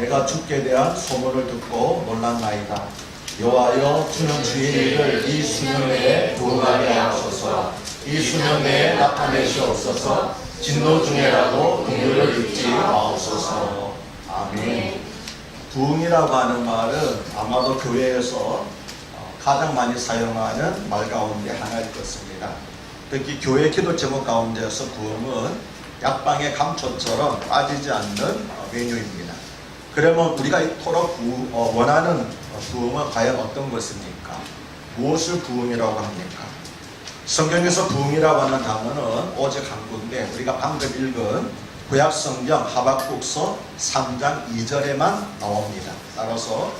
내가 주께 대한 소문을 듣고 놀랐나이다. 여호와여, 주는 주의 일을 이 수년 내에 부응하게 하옵소서. 이 수년 내에 나타내시옵소서. 진노 중에라도 긍휼을 잊지 마옵소서. 아멘. 부응이라고 하는 말은 아마도 교회에서 가장 많이 사용하는 말 가운데 하나일 것입니다. 특히 교회 기도 제목 가운데서 부응은 약방의 감초처럼 빠지지 않는 메뉴입니다. 그러면 우리가 이토록 원하는 부응은 과연 어떤 것입니까? 무엇을 부응이라고 합니까? 성경에서 부응이라고 하는 단어는 오직 한 군데, 우리가 방금 읽은 구약성경 하박국서 3장 2절에만 나옵니다. 따라서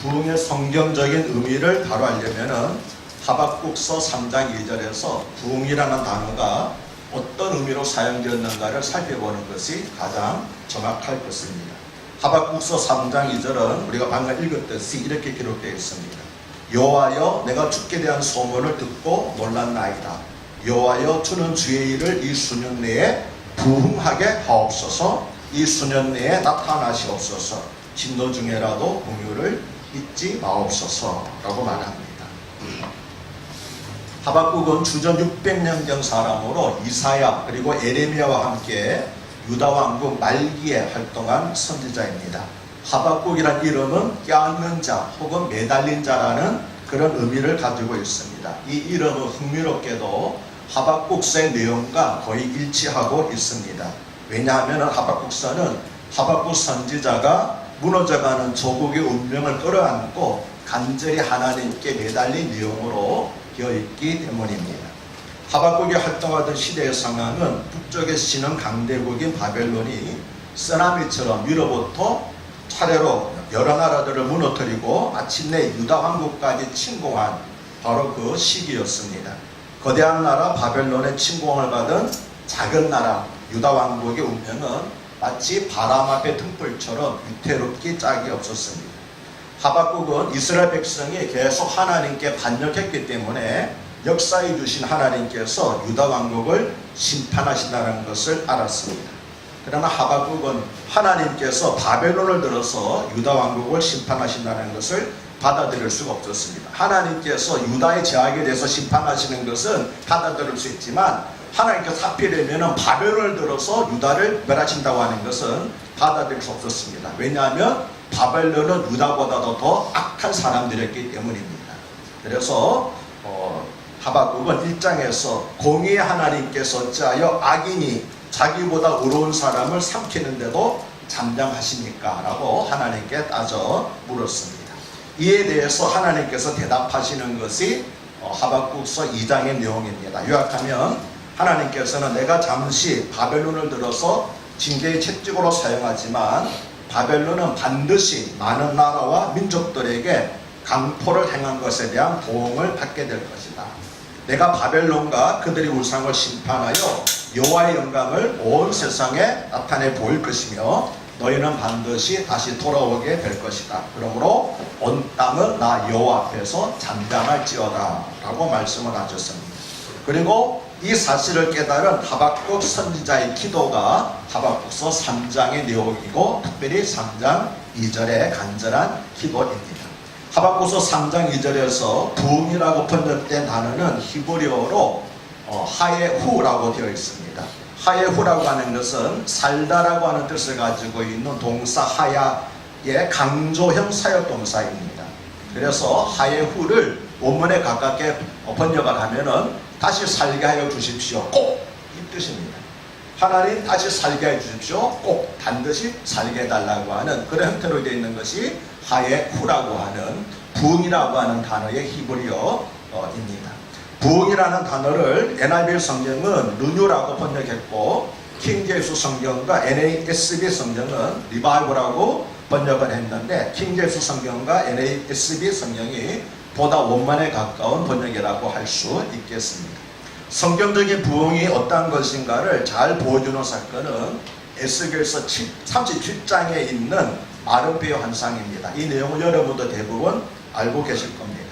부응의 성경적인 의미를 바로 알려면 하박국서 3장 2절에서 부응이라는 단어가 어떤 의미로 사용되었는가를 살펴보는 것이 가장 정확할 것입니다. 하박국서 3장 2절은 우리가 방금 읽었듯이 이렇게 기록되어 있습니다. 여호와여, 내가 주께 대한 소문을 듣고 놀랐나이다. 여호와여, 주는 주의 일을 이 수년 내에 부응하게 하옵소서. 이 수년 내에 나타나시옵소서. 진노 중에라도 긍휼을 잊지 마옵소서 라고 말합니다. 하박국은 주전 600년경 사람으로 이사야 그리고 에레미야와 함께 유다 왕국 말기에 활동한 선지자입니다. 하박국이란 이름은 껴안는 자 혹은 매달린 자라는 그런 의미를 가지고 있습니다. 이 이름은 흥미롭게도 하박국서의 내용과 거의 일치하고 있습니다. 왜냐하면 하박국서는 하박국 선지자가 무너져가는 조국의 운명을 끌어안고 간절히 하나님께 매달린 내용으로 되어 있기 때문입니다. 하박국이 활동하던 시대의 상황은 북쪽에 치는 강대국인 바벨론이 쓰나미처럼 위로부터 차례로 여러 나라들을 무너뜨리고 마침내 유다 왕국까지 침공한 바로 그 시기였습니다. 거대한 나라 바벨론의 침공을 받은 작은 나라 유다 왕국의 운명은 마치 바람 앞의 등불처럼 위태롭기 짝이 없었습니다. 하박국은 이스라엘 백성이 계속 하나님께 반역했기 때문에 역사해 주신 하나님께서 유다 왕국을 심판하신다는 것을 알았습니다. 그러나 하박국은 하나님께서 바벨론을 들어서 유다 왕국을 심판하신다는 것을 받아들일 수가 없었습니다. 하나님께서 유다의 제약에 대해서 심판하시는 것은 받아들일 수 있지만 하나님께서 하필이면 바벨론을 들어서 유다를 멸하신다고 하는 것은 받아들일 수 없었습니다. 왜냐하면 바벨론은 유다보다도 더 악한 사람들이었기 때문입니다. 그래서 하박국은 1장에서 공의의 하나님께서 어찌하여 악인이 자기보다 의로운 사람을 삼키는데도 잠잠하십니까? 라고 하나님께 따져 물었습니다. 이에 대해서 하나님께서 대답하시는 것이 하박국서 2장의 내용입니다. 요약하면 하나님께서는 내가 잠시 바벨론을 들어서 징계의 채찍으로 사용하지만 바벨론은 반드시 많은 나라와 민족들에게 강포를 행한 것에 대한 보응을 받게 될 것이다. 내가 바벨론과 그들의 우상을 심판하여 여호와의 영광을 온 세상에 나타내 보일 것이며 너희는 반드시 다시 돌아오게 될 것이다. 그러므로 온 땅은 나 여호와 앞에서 잠잠할지어다 라고 말씀을 하셨습니다. 그리고 이 사실을 깨달은 하박국 선지자의 기도가 하박국서 3장의 내용이고 특별히 3장 2절의 간절한 기도입니다. 하박국서 3장 2절에서 부응이라고 번역된 단어는 히브리어로 하예후라고 되어 있습니다. 하예후라고 하는 것은 살다라고 하는 뜻을 가지고 있는 동사 하야의 강조형 사역동사입니다. 그래서 하예후를 원문에 가깝게 번역을 하면은 다시 살게 하여 주십시오. 꼭 이 뜻입니다. 하나님 다시 살게 해 주십시오. 꼭 반드시 살게 해달라고 하는 그런 형태로 되어 있는 것이 하예후라고 하는 부응이라고 하는 단어의 히브리어입니다. 부응이라는 단어를 NIV 성경은 르뉴라고 번역했고 킹제임스 성경과 NASB 성경은 리바이브라고 번역을 했는데 킹제임스 성경과 NASB 성경이 보다 원만에 가까운 번역이라고 할 수 있겠습니다. 성경적인 부응이 어떤 것인가를 잘 보여주는 사건은 에스겔서 37장에 있는 마름비의 환상입니다. 이 내용은 여러분도 대부분 알고 계실 겁니다.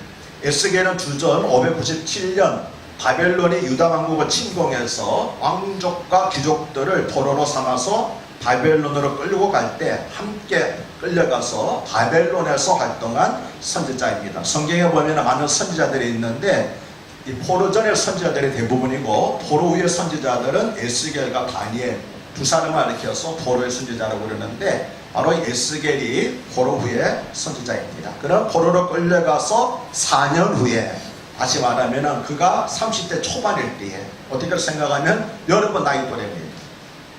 에스겔은 주전 597년 바벨론이 유다 왕국을 침공해서 왕족과 귀족들을 포로로 삼아서 바벨론으로 끌고 갈 때 함께 끌려가서 바벨론에서 활동한 선지자입니다. 성경에 보면 많은 선지자들이 있는데 이 포로전의 선지자들이 대부분이고 포로 후의 선지자들은 에스겔과 다니엘 두 사람을 일으켜서 포로의 선지자라고 그러는데 바로 에스겔이 포로 후의 선지자입니다. 그는 포로로 끌려가서 4년 후에 다시 말하면 그가 30대 초반일 때에 어떻게 생각하면 여러분 나이 또래입니다.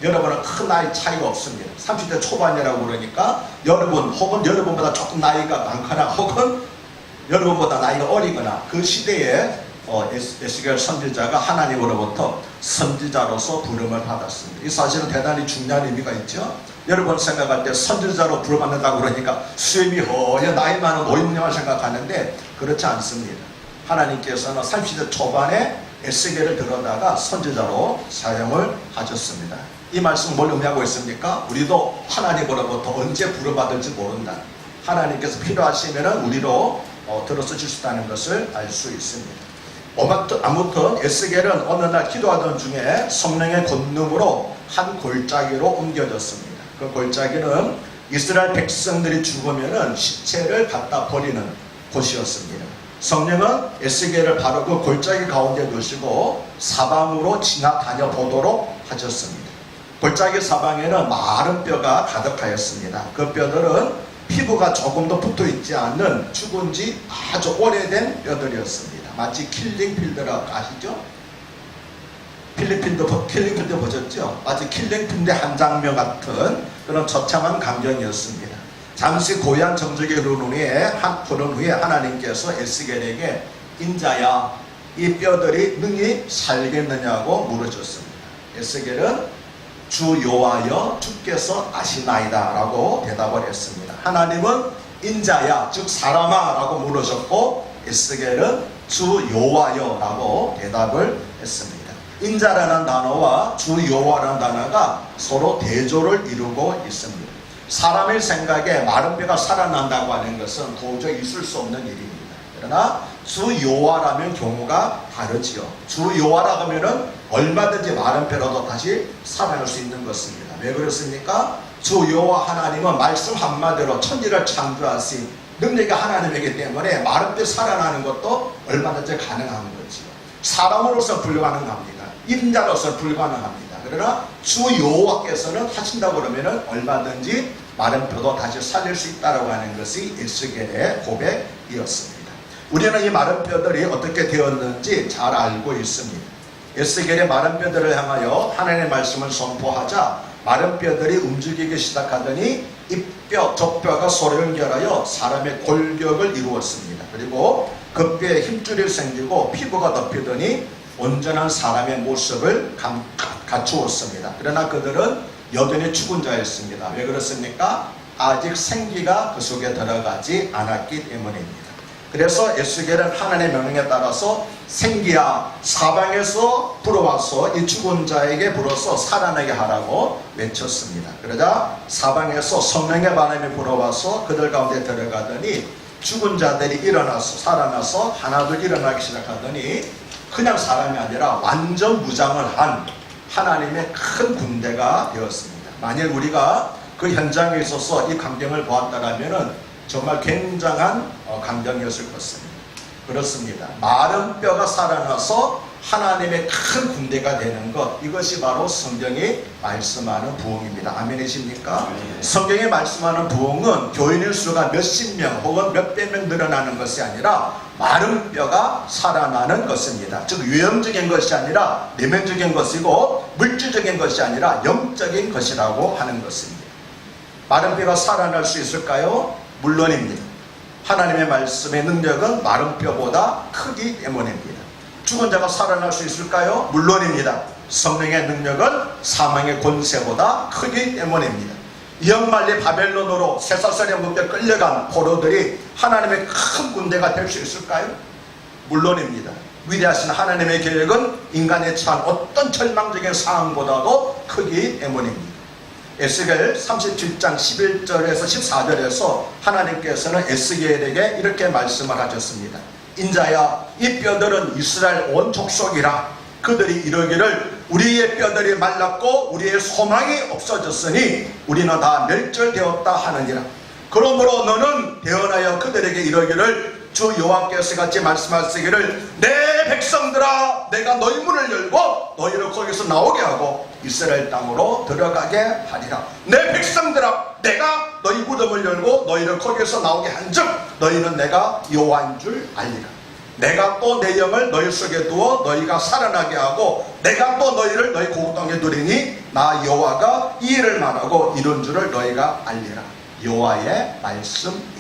여러분은 큰 나이 차이가 없습니다. 30대 초반이라고 그러니까 여러분 혹은 여러분보다 조금 나이가 많거나 혹은 여러분보다 나이가 어리거나 그 시대에 에스겔 선지자가 하나님으로부터 선지자로서 부름을 받았습니다. 이 사실은 대단히 중요한 의미가 있죠. 여러분 생각할 때 선지자로 부름받는다고 그러니까 수염이 허여 나이 많은 노인네만 생각하는데 그렇지 않습니다. 하나님께서는 30대 초반에 에스겔을 들어다가 선지자로 사용을 하셨습니다. 이 말씀은 뭘 의미하고 있습니까? 우리도 하나님으로부터 언제 부름받을지 모른다. 하나님께서 필요하시면 우리로 들어서 주시다는 것을 알 수 있습니다. 아무튼 에스겔은 어느 날 기도하던 중에 성령의 권능으로 한 골짜기로 옮겨졌습니다. 그 골짜기는 이스라엘 백성들이 죽으면 시체를 갖다 버리는 곳이었습니다. 성령은 에스겔을 바로 그 골짜기 가운데 두시고 사방으로 지나다녀 보도록 하셨습니다. 골짜기 사방에는 마른 뼈가 가득하였습니다. 그 뼈들은 피부가 조금도 붙어 있지 않는 죽은 지 아주 오래된 뼈들이었습니다. 마치 킬링필드라고 아시죠? 필리핀도 보셨죠? 마치 킬링필드 한 장면 같은 그런 처참한 광경이었습니다. 잠시 고향 정적에 흐른 후에 하나님께서 에스겔에게 인자야 이 뼈들이 능히 살겠느냐고 물으셨습니다. 에스겔은 주 여호와여 주께서 아시나이다 라고 대답을 했습니다. 하나님은 인자야 즉 사람아 라고 물으셨고 에스겔은 주 여호와여 라고 대답을 했습니다. 인자라는 단어와 주 여호와라는 단어가 서로 대조를 이루고 있습니다. 사람의 생각에 마른 뼈가 살아난다고 하는 것은 도저히 있을 수 없는 일입니다. 그러나 주 여호와라면 경우가 다르지요. 주 여호와라 하면은 얼마든지 마른 뼈라도 다시 살아날 수 있는 것입니다. 왜 그렇습니까? 주 여호와 하나님은 말씀 한마디로 천지를 창조하신 능력이 하나님이기 때문에 마른 뼈 살아나는 것도 얼마든지 가능한 거지요. 사람으로서 불가능합니다. 인자로서 불가능합니다. 그러나 주 여호와께서는 하신다고 그러면 얼마든지 마른 뼈도 다시 살릴 수 있다고 하는 것이 에스겔의 고백이었습니다. 우리는 이 마른 뼈들이 어떻게 되었는지 잘 알고 있습니다. 에스겔의 마른 뼈들을 향하여 하나님의 말씀을 선포하자 마른 뼈들이 움직이기 시작하더니 입뼈, 젖뼈가 서로 연결하여 사람의 골격을 이루었습니다. 그리고 그 뼈에 힘줄이 생기고 피부가 덮이더니 온전한 사람의 모습을 갖추었습니다. 그러나 그들은 여전히 죽은 자였습니다. 왜 그렇습니까? 아직 생기가 그 속에 들어가지 않았기 때문입니다. 그래서 에스겔은 하나님의 명령에 따라서 생기야 사방에서 불어와서 이 죽은 자에게 불어서 살아나게 하라고 외쳤습니다. 그러자 사방에서 성령의 바람이 불어와서 그들 가운데 들어가더니 죽은 자들이 일어나서 살아나서 하나둘 일어나기 시작하더니 그냥 사람이 아니라 완전 무장을 한 하나님의 큰 군대가 되었습니다. 만일 우리가 그 현장에 있어서 이 광경을 보았다면 정말 굉장한 광경이었을 것입니다. 그렇습니다. 마른 뼈가 살아나서 하나님의 큰 군대가 되는 것, 이것이 바로 성경이 말씀하는 부흥입니다. 아멘이십니까? 성경이 말씀하는 부흥은 교인의 수가 몇십 명 혹은 몇백 명 늘어나는 것이 아니라 마른 뼈가 살아나는 것입니다. 즉 외형적인 것이 아니라 내면적인 것이고 물질적인 것이 아니라 영적인 것이라고 하는 것입니다. 마른 뼈가 살아날 수 있을까요? 물론입니다. 하나님의 말씀의 능력은 마른 뼈보다 크기 때문입니다. 죽은 자가 살아날 수 있을까요? 물론입니다. 성령의 능력은 사망의 권세보다 크기 때문입니다. 이역말리 바벨론으로 쇠사슬에 묶여 끌려간 포로들이 하나님의 큰 군대가 될 수 있을까요? 물론입니다. 위대하신 하나님의 계획은 인간에 처한 어떤 절망적인 상황보다도 크기 때문입니다. 에스겔 37장 11절에서 14절에서 하나님께서는 에스겔에게 이렇게 말씀을 하셨습니다. 인자야 이 뼈들은 이스라엘 온 족속이라. 그들이 이르기를 우리의 뼈들이 말랐고 우리의 소망이 없어졌으니 우리는 다 멸절되었다 하느니라. 그러므로 너는 대언하여 그들에게 이르기를 주 여호와께서 같이 말씀하시기를 내 백성들아 내가 너희 문을 열고 너희를 거기서 나오게 하고 이스라엘 땅으로 들어가게 하리라. 내 백성들아 내가 너희 무덤을 열고 너희를 거기서 나오게 한즉 너희는 내가 여호와인 줄 알리라. 내가 또 내 영을 너희 속에 두어 너희가 살아나게 하고 내가 또 너희를 너희 고국 땅에 두리니 나 여호와가 이 일을 말하고 이런 줄을 너희가 알리라. 여호와의 말씀이니라.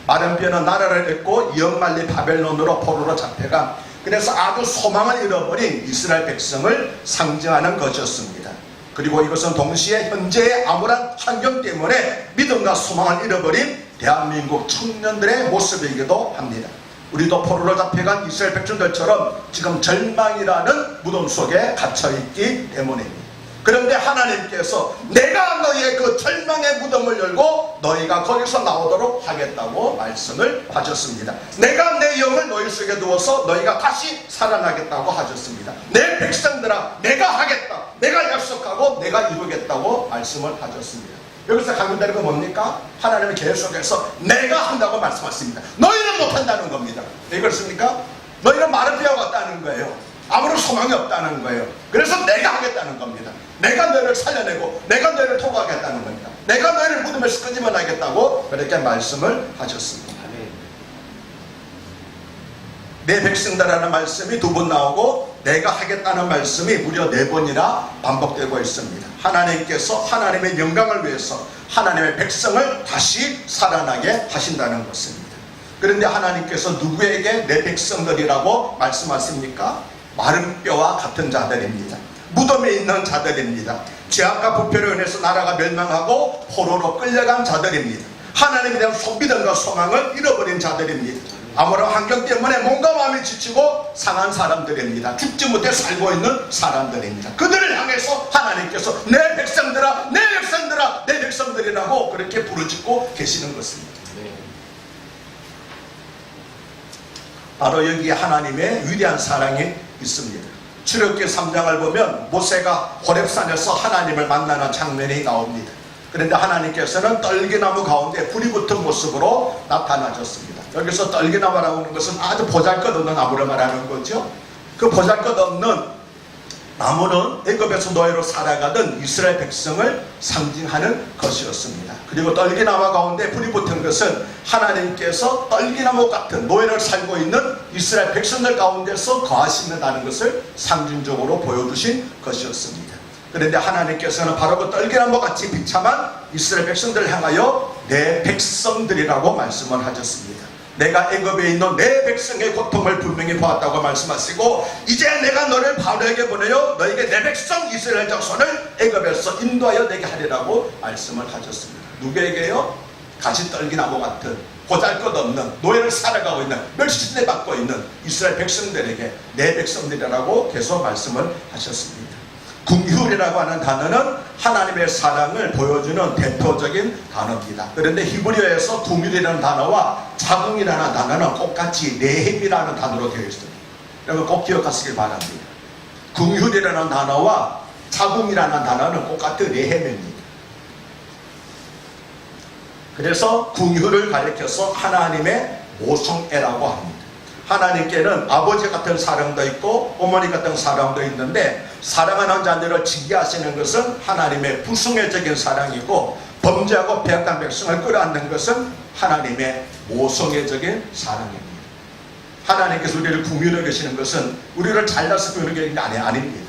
마른 뼈는 나라를 잃고 영말리 바벨론으로 포로로 잡혀간, 그래서 아주 소망을 잃어버린 이스라엘 백성을 상징하는 것이었습니다. 그리고 이것은 동시에 현재의 암울한 환경 때문에 믿음과 소망을 잃어버린 대한민국 청년들의 모습이기도 합니다. 우리도 포로로 잡혀간 이스라엘 백성들처럼 지금 절망이라는 무덤 속에 갇혀있기 때문입니다. 그런데 하나님께서 내가 너희의 그 절망의 무덤을 열고 너희가 거기서 나오도록 하겠다고 말씀을 하셨습니다. 내가 내 영을 너희 속에 두어서 너희가 다시 살아나겠다고 하셨습니다. 내 백성들아 내가 하겠다, 내가 약속하고 내가 이루겠다고 말씀을 하셨습니다. 여기서 강조되는 건 뭡니까? 하나님은 계속해서 내가 한다고 말씀하십니다. 너희는 못한다는 겁니다. 왜 그렇습니까? 너희는 마른 뼈와 같다는 거예요. 아무런 소망이 없다는 거예요. 그래서 내가 하겠다는 겁니다. 내가 너희를 살려내고 내가 너희를 통과하겠다는 겁니다. 내가 너희를 무덤에서 끄집어내겠다고 그렇게 말씀을 하셨습니다. 내 백성들이라는 말씀이 2번 나오고 내가 하겠다는 말씀이 무려 4번이나 반복되고 있습니다. 하나님께서 하나님의 영광을 위해서 하나님의 백성을 다시 살아나게 하신다는 것입니다. 그런데 하나님께서 누구에게 내 백성들이라고 말씀하십니까? 마른 뼈와 같은 자들입니다. 무덤에 있는 자들입니다. 죄악과 부패로 인해서 나라가 멸망하고 포로로 끌려간 자들입니다. 하나님에 대한 믿음과 소망을 잃어버린 자들입니다. 아무런 환경 때문에 몸과 마음이 지치고 상한 사람들입니다. 죽지 못해 살고 있는 사람들입니다. 그들을 향해서 하나님께서 내 백성들아 내 백성들아 내 백성들이라고 그렇게 부르짖고 계시는 것입니다. 바로 여기에 하나님의 위대한 사랑이 있습니다. 출애굽기 3장을 보면 모세가 호렙산에서 하나님을 만나는 장면이 나옵니다. 그런데 하나님께서는 떨기나무 가운데 불이 붙은 모습으로 나타나셨습니다. 여기서 떨기나무라고 하는 것은 아주 보잘것없는 나무를 말하는 거죠. 그 보잘것없는 나무는 애굽에서 노예로 살아가던 이스라엘 백성을 상징하는 것이었습니다. 그리고 떨기나무 가운데 불이 붙은 것은 하나님께서 떨기나무 같은 노예를 살고 있는 이스라엘 백성들 가운데서 거하신다는 것을 상징적으로 보여주신 것이었습니다. 그런데 하나님께서는 바로 그 떨기나무 같이 비참한 이스라엘 백성들을 향하여 내 백성들이라고 말씀을 하셨습니다. 내가 애굽에 있는 내 백성의 고통을 분명히 보았다고 말씀하시고 이제 내가 너를 바로에게 보내어 너에게 내 백성 이스라엘 자손을 애굽에서 인도하여 내게 하리라고 말씀을 하셨습니다. 누구에게요? 가시떨기나무 같은 보잘것없는 노예를 살아가고 있는 멸시대 받고 있는 이스라엘 백성들에게 내 백성들이라고 계속 말씀을 하셨습니다. 궁휼이라고 하는 단어는 하나님의 사랑을 보여주는 대표적인 단어입니다. 그런데 히브리어에서 궁휼이라는 단어와 자궁이라는 단어는 똑같이 네헴이라는 단어로 되어 있습니다. 여러분 꼭 기억하시길 바랍니다. 궁휼이라는 단어와 자궁이라는 단어는 똑같은 네헴입니다. 그래서 궁휼을 가리켜서 하나님의 모성애라고 합니다. 하나님께는 아버지 같은 사랑도 있고 어머니 같은 사랑도 있는데 사랑하는 자들을 징계하시는 것은 하나님의 불성애적인 사랑이고 범죄하고 배악한 백성을 끌어안는 것은 하나님의 모성애적인 사랑입니다. 하나님께서 우리를 궁휼히 계시는 것은 우리를 잘나서 그러는 게 아닙니다.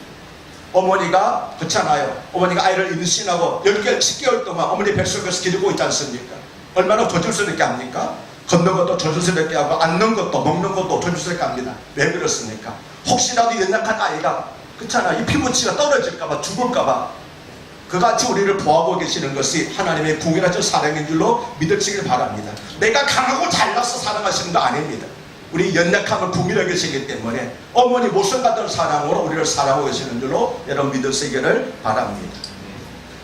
어머니가 그렇잖아요. 어머니가 아이를 임신하고 10개월 10개월 동안 어머니 뱃속에서 기르고 있지 않습니까? 얼마나 조심스럽게 합니까? 걷는 것도 조심스럽게 하고 앉는 것도 먹는 것도 조심스럽게 합니다. 왜 그렇습니까? 혹시라도 연약한 아이가 그렇잖아 이 피부치가 떨어질까봐 죽을까봐 그같이 우리를 보호하고 계시는 것이 하나님의 궁휼하신 사랑인 줄로 믿으시길 바랍니다. 내가 강하고 잘나서 사랑하시는 거 아닙니다. 우리 연약함을 궁휼히 계시기 때문에 어머니 모성 같은 사랑으로 우리를 사랑하고 계시는 줄로 여러분 믿으시기를 바랍니다.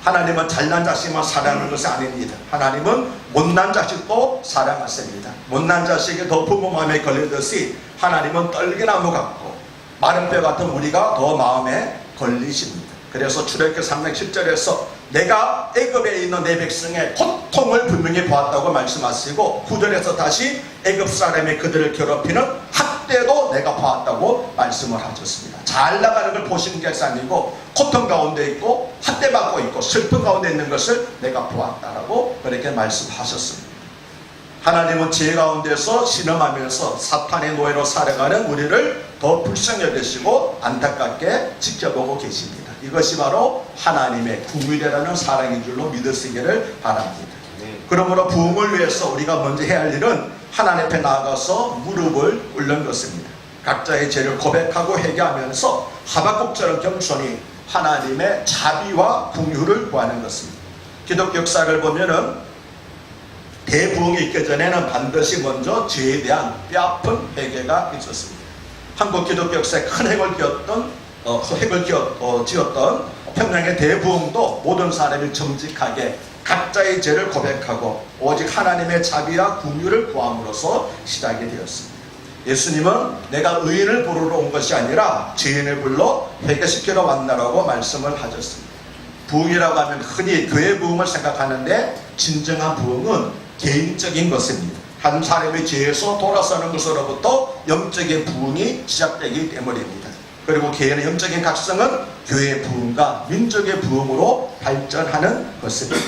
하나님은 잘난 자식만 사랑하는 것이 아닙니다. 하나님은 못난 자식도 사랑하십니다. 못난 자식이 더 부모 마음에 걸리듯이 하나님은 떨기나무 같고 마른 뼈 같은 우리가 더 마음에 걸리십니다. 그래서 출애굽기 3장 10절에서 내가 애굽에 있는 내 백성의 고통을 분명히 보았다고 말씀하시고 9절에서 다시 애굽 사람이 그들을 괴롭히는 학대도 내가 보았다고 말씀을 하셨습니다. 잘 나가는 걸 보시는 것이 아니고 고통 가운데 있고 학대받고 있고 슬픔 가운데 있는 것을 내가 보았다라고 그렇게 말씀하셨습니다. 하나님은 지혜 가운데서 신음하면서 사탄의 노예로 살아가는 우리를 더 불쌍히 여기시고 안타깝게 지켜보고 계십니다. 이것이 바로 하나님의 궁율이라는 사랑인 줄로 믿으시기를 바랍니다. 그러므로 부흥을 위해서 우리가 먼저 해야 할 일은 하나님 앞에 나아가서 무릎을 꿇는 것입니다. 각자의 죄를 고백하고 회개하면서 하박국처럼 겸손히 하나님의 자비와 궁율을 구하는 것입니다. 기독교 역사를 보면은 대부흥이 있기 전에는 반드시 먼저 죄에 대한 뼈아픈 회개가 있었습니다. 한국 기독교 역사에 큰 핵을 지었던 평양의 대부흥도 모든 사람이 정직하게 각자의 죄를 고백하고 오직 하나님의 자비와 궁율을 구함으로써 시작이 되었습니다. 예수님은 내가 의인을 부르러 온 것이 아니라 죄인을 불러 회개시키러 왔다라고 말씀을 하셨습니다. 부흥이라고 하면 흔히 교회 부흥을 생각하는데 진정한 부흥은 개인적인 것입니다. 한 사람의 죄에서 돌아서는 것으로부터 영적인 부흥이 시작되기 때문입니다. 그리고 개인의 영적인 각성은 교회의 부흥과 민족의 부흥으로 발전하는 것입니다.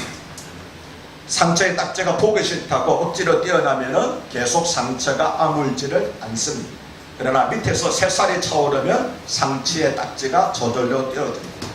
상처의 딱지가 보기 싫다고 억지로 떼어나면 계속 상처가 아물지를 않습니다. 그러나 밑에서 새살이 차오르면 상처의 딱지가 저절로 떼어집니다.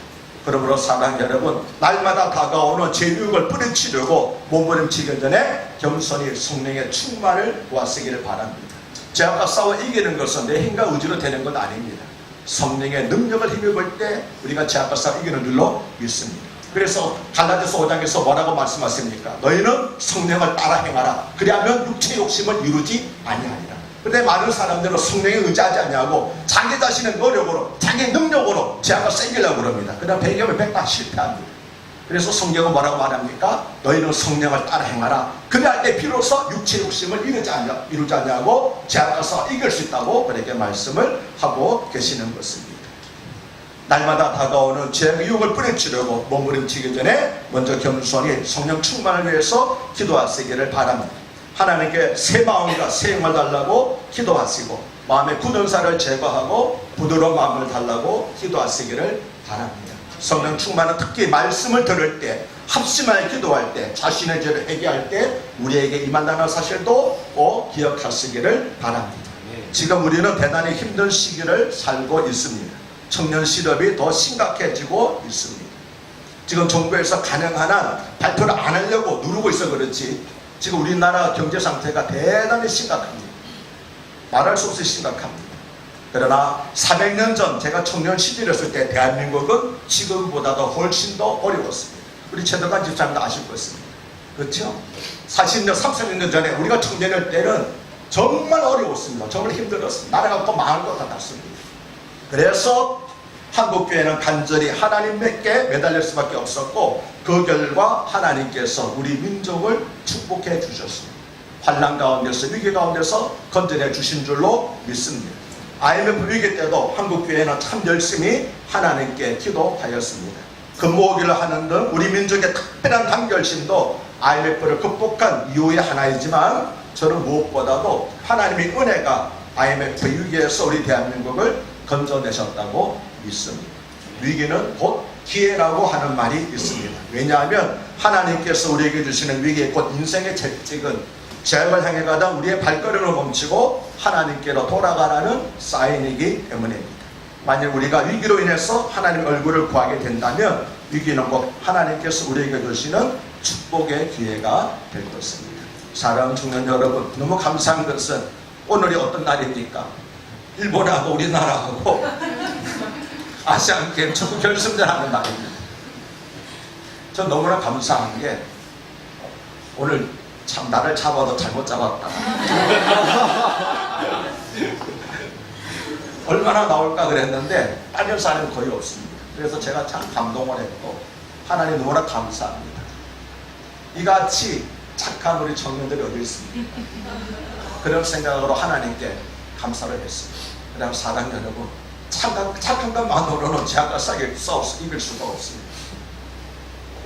그러므로 사랑하는 여러분, 날마다 다가오는 죄 유혹을 뿌리치려고 몸부림치기 전에 겸손히 성령의 충만을 구하시기를 바랍니다. 죄악과 싸워 이기는 것은 내 힘과 의지로 되는 것 아닙니다. 성령의 능력을 힘입을 때 우리가 죄악과 싸워 이기는 줄로 믿습니다. 그래서 갈라디아서 5장에서 뭐라고 말씀하십니까? 너희는 성령을 따라 행하라. 그리하면 육체의 욕심을 이루지 아니하리라. 그런데 많은 사람들은 성령에 의지하지 않냐고 자기 자신의 노력으로 자기 능력으로 죄악을 새기려고 그럽니다. 그러나 배경을 100% 실패합니다. 그래서 성경은 뭐라고 말합니까? 너희는 성령을 따라 행하라. 그래야 때 비로소 육체의 욕심을 이루지 않냐고 죄악과 싸워 이길 수 있다고 그렇게 말씀을 하고 계시는 것입니다. 날마다 다가오는 죄의 유혹을 뿌리치려고 몸부림치기 전에 먼저 겸손히 성령 충만을 위해서 기도하시기를 바랍니다. 하나님께 새 마음과 새 영을 달라고 기도하시고 마음의 굳은 살을 제거하고 부드러운 마음을 달라고 기도하시기를 바랍니다. 성령 충만은 특히 말씀을 들을 때, 합심하여 기도할 때, 자신의 죄를 회개할 때 우리에게 임한다는 사실도 꼭 기억하시기를 바랍니다. 지금 우리는 대단히 힘든 시기를 살고 있습니다. 청년 실업이 더 심각해지고 있습니다. 지금 정부에서 가능한 한 발표를 안 하려고 누르고 있어 그렇지 지금 우리나라 경제 상태가 대단히 심각합니다. 말할 수 없이 심각합니다. 그러나 400년 전 제가 청년 시절이었을 때 대한민국은 지금보다도 훨씬 더 어려웠습니다. 우리 최덕환 집사님도 아실 것입니다. 그렇죠? 40년, 30년 전에 우리가 청년일 때는 정말 어려웠습니다. 정말 힘들었습니다. 나라가 또 망할 것 같았습니다. 그래서 한국교회는 간절히 하나님께 매달릴 수밖에 없었고 그 결과 하나님께서 우리 민족을 축복해 주셨습니다. 환난 가운데서 위기 가운데서 건져내 주신 줄로 믿습니다. IMF 위기 때도 한국교회는 참 열심히 하나님께 기도하였습니다. 근무하기를 하는 등 우리 민족의 특별한 단결심도 IMF를 극복한 이유의 하나이지만 저는 무엇보다도 하나님의 은혜가 IMF 위기에서 우리 대한민국을 건져내셨다고 믿습니다. 위기는 곧 기회라고 하는 말이 있습니다. 왜냐하면 하나님께서 우리에게 주시는 위기 곧 인생의 채찍은 죄악을 향해 가다 우리의 발걸음을 멈추고 하나님께로 돌아가라는 사인이기 때문입니다. 만약 우리가 위기로 인해서 하나님 얼굴을 구하게 된다면 위기는 곧 하나님께서 우리에게 주시는 축복의 기회가 될 것입니다. 사랑하는 청년 여러분, 너무 감사한 것은 오늘이 어떤 날입니까? 일본하고 우리나라하고 아시안게임 축구 결승전 하는 날입니다. 전 너무나 감사한 게 오늘 참 나를 잡아도 잘못 잡았다. 얼마나 나올까 그랬는데 따질 사람이 거의 없습니다. 그래서 제가 참 감동을 했고 하나님 너무나 감사합니다. 이같이 착한 우리 청년들이 어디 있습니까? 그런 생각으로 하나님께 감사를 했습니다. 그다음 사랑 여러분, 착한 것만으로는 죄악과 싸게 이길 수가 없습니다.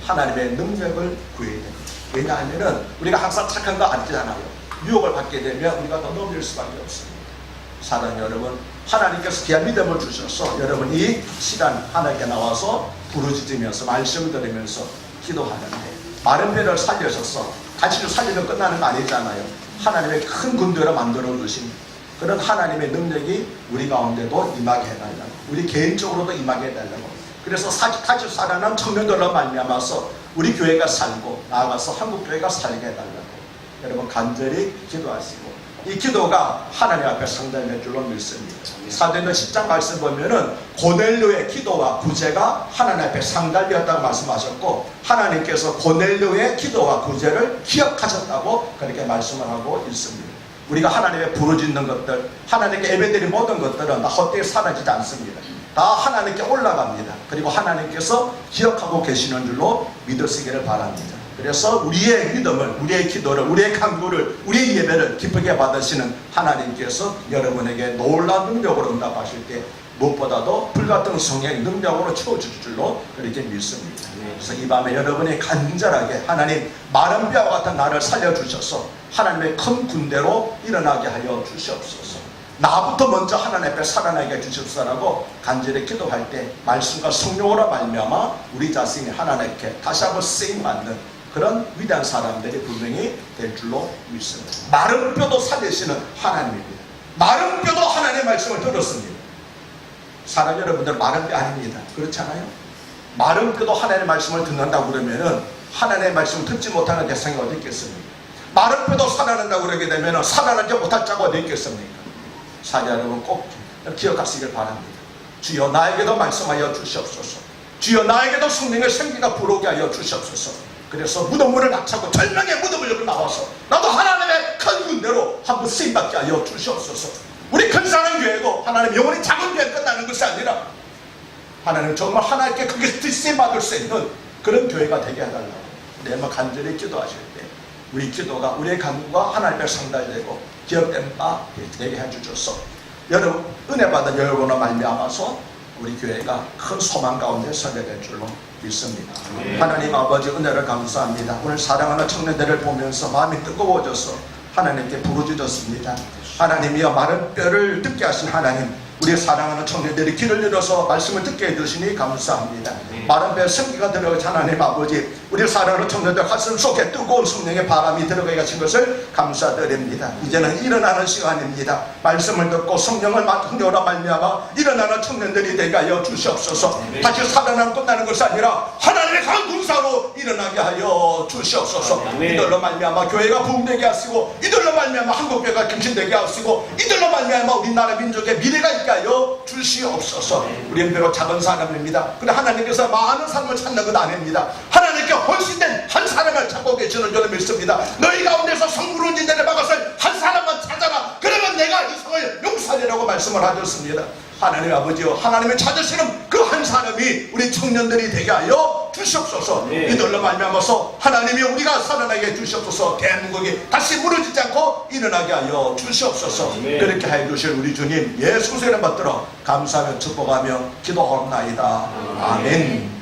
하나님의 능력을 구해야 됩니다. 왜냐하면 우리가 항상 착한 거 아니잖아요. 유혹을 받게 되면 우리가 더 넘길 수밖에 없습니다. 사랑 여러분, 하나님께서 귀한 믿음을 주셔서 여러분이 시간 하나님께 나와서 부르짖으면서 말씀을 들으면서 기도하는데 마른 배를 살려셔서 가지고 살리면 끝나는 거 아니잖아요. 하나님의 큰 군대로 만들어 주신 그런 하나님의 능력이 우리 가운데도 임하게 해달라고, 우리 개인적으로도 임하게 해달라고. 그래서 가지고 살아난 청년들로 말미암아서 우리 교회가 살고 나아가서 한국교회가 살게 해달라고 여러분 간절히 기도하시고, 이 기도가 하나님 앞에 상달될 줄로 믿습니다. 사도행전 10장 말씀 보면은 고넬료의 기도와 구제가 하나님 앞에 상달되었다고 말씀하셨고, 하나님께서 고넬료의 기도와 구제를 기억하셨다고 그렇게 말씀을 하고 있습니다. 우리가 하나님의 부르짖는 것들, 하나님께 예배드린 모든 것들은 다 헛되이 사라지지 않습니다. 다 하나님께 올라갑니다. 그리고 하나님께서 기억하고 계시는 줄로 믿으시기를 바랍니다. 그래서 우리의 믿음을, 우리의 기도를, 우리의 간구를, 우리의 예배를 기쁘게 받으시는 하나님께서 여러분에게 놀라운 능력으로 응답하실 때 무엇보다도 불같은 성령의 능력으로 채워주실 줄로 그렇게 믿습니다. 그래서 이 밤에 여러분이 간절하게 하나님 마른 뼈와 같은 나를 살려주셔서 하나님의 큰 군대로 일어나게 하여 주시옵소서. 나부터 먼저 하나님 앞에 살아나게 해주십사라고 간절히 기도할 때 말씀과 성령으로 말미암아 우리 자신이 하나님께 다시 한번 쓰임받는 그런 위대한 사람들이 분명히 될 줄로 믿습니다. 마른 뼈도 살리시는 하나님입니다. 마른 뼈도 하나님의 말씀을 들었습니다. 사랑 여러분들 마른 뼈 아닙니다. 그렇잖아요? 마른 뼈도 하나님의 말씀을 듣는다고 그러면은 하나님의 말씀을 듣지 못하는 대상이 어디 있겠습니까? 마른 뼈도 살아난다고 그러게 되면은 살아나지 못할 자가 어디 있겠습니까? 사자 여러분 꼭 기억하시길 바랍니다. 주여 나에게도 말씀하여 주시옵소서. 주여 나에게도 성령의 생기가 불어오게 하여 주시옵소서. 그래서 무덤문을 박차고 절망의 무덤을 열고 나와서 나도 하나님의 큰 군대로 한번 쓰임받게 하여 주시옵소서. 우리 근사한 교회도 하나님 영원히 작은 교회 끝나는 것이 아니라 하나님 정말 하나님께 크게 쓰임받을 수 있는 그런 교회가 되게 해달라고 내가 간절히 기도하실 때 우리 기도가 우리의 간구가 하나님 앞에 상달되고 기억된 바 되게 해주셔서 여러분 은혜 받은 여러분을 말미암아서 우리 교회가 큰 소망 가운데 서게 될 줄로 믿습니다. 하나님 아버지 은혜를 감사합니다. 오늘 사랑하는 청년들을 보면서 마음이 뜨거워져서 하나님께 부르짖었습니다. 하나님이여 마른 뼈를 듣게 하신 하나님, 우리 사랑하는 청년들이 귀를 열어서 말씀을 듣게 해주시니 감사합니다. 마른 뼈에 생기가 들어가신 하나님 아버지, 우리 사랑하는 청년들 가슴 속에 뜨거운 성령의 바람이 들어가게 하신 것을 감사드립니다. 이제는 일어나는 시간입니다. 말씀을 듣고 성령을 흥겨라 말미암아 일어나는 청년들이 되게 하여 주시옵소서. 다시 살아나는 끝나는 것이 아니라 하나님의 강한 군사로 일어나게 하여 주시옵소서. 이들로 말미암아 교회가 부흥되게 하시고, 이들로 말미암아 한국교회가 경신되게 하시고, 이들로 말미암아 우리나라 민족의 미래가 있게 하여 주시옵소서. 우리는 비록 작은 사람입니다. 그런데 하나님께서 많은 사람을 찾는 것 아닙니다. 하나님께 헌신된 한 사람을 찾고 계시는 줄을 믿습니다. 너희 가운데서 성부른 인자를 막았을 한 사람만 찾아라. 그러면 내가 이 성을 용서하리라고 말씀을 하셨습니다. 하나님 아버지요, 하나님을 찾으시는 그 한 사람이 우리 청년들이 되게 하여 주시옵소서. 이들로 말미암아서 하나님이 우리가 살아나게 해주시옵소서. 대한민국이 다시 무너지지 않고 일어나게 하여 주시옵소서. 그렇게 하여 주실 우리 주님 예수의 이름 받들어 감사하며 축복하며 기도하옵나이다. 아멘.